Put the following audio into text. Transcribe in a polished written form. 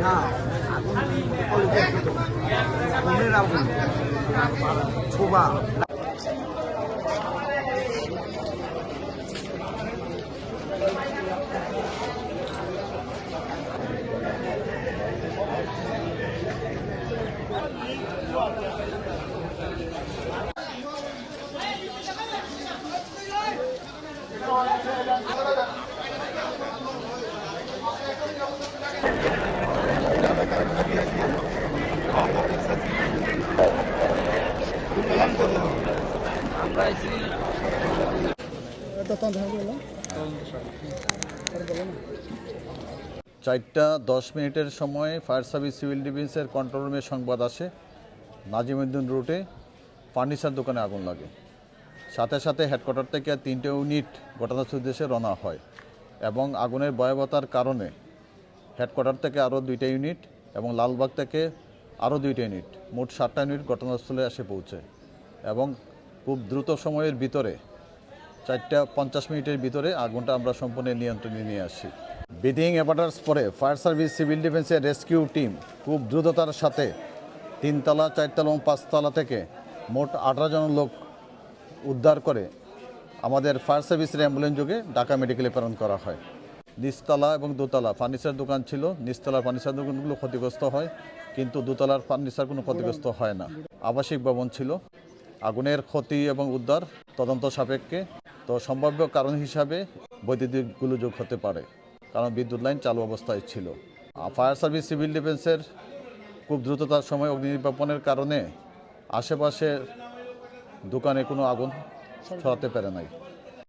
না আগুন ঘুমের আগুন ছোবা। চারটা 10 মিনিটের সময় ফায়ার সার্ভিস সিভিল ডিফেন্সের কন্ট্রোল রুমে সংবাদ আসে নাজিমউদ্দিন রুটে ফার্নিচার দোকানে আগুন লাগে। সাথে সাথে হেডকোয়ার্টার থেকে 3টে ইউনিট ঘটনাস্থল উদ্দেশ্যে রওনা হয় এবং আগুনের ভয়াবহতার কারণে হেডকোয়ার্টার থেকে আরও 2টা ইউনিট এবং লালবাগ থেকে আরও 2টা ইউনিট, মোট 7টা ইউনিট ঘটনাস্থলে এসে পৌঁছে এবং খুব দ্রুত সময়ের ভিতরে 4টা 50 মিনিটের ভিতরে আগুনটা আমরা সম্পূর্ণ নিয়ন্ত্রণে নিয়ে আসি। ব্রিথিং অ্যাপারেটাস পরে ফায়ার সার্ভিস সিভিল ডিফেন্সের রেস্কিউ টিম খুব দ্রুততার সাথে 3তলা 4তলা এবং 5তলা থেকে মোট 18 জন লোক উদ্ধার করে আমাদের ফায়ার সার্ভিসের অ্যাম্বুলেন্স যোগে ঢাকা মেডিকেলে প্রেরণ করা হয়। নিচতলা এবং দোতলা ফার্নিচার দোকান ছিল, নিচতলার ফার্নিচার দোকানগুলো ক্ষতিগ্রস্ত হয় কিন্তু দোতলার ফার্নিচার কোনো ক্ষতিগ্রস্ত হয় না। আবাসিক ভবন ছিল। আগুনের ক্ষতি এবং উদ্ধার তদন্ত সাপেক্ষে, তো সম্ভাব্য কারণ হিসাবে বৈদ্যুতিক গোলযোগ হতে পারে কারণ বিদ্যুৎ লাইন চালু অবস্থায় ছিল। ফায়ার সার্ভিস সিভিল ডিফেন্সের খুব দ্রুততার সময় অগ্নি নির্বাপনের কারণে আশেপাশের দোকানে কোনো আগুন ছড়াতে পারে নাই।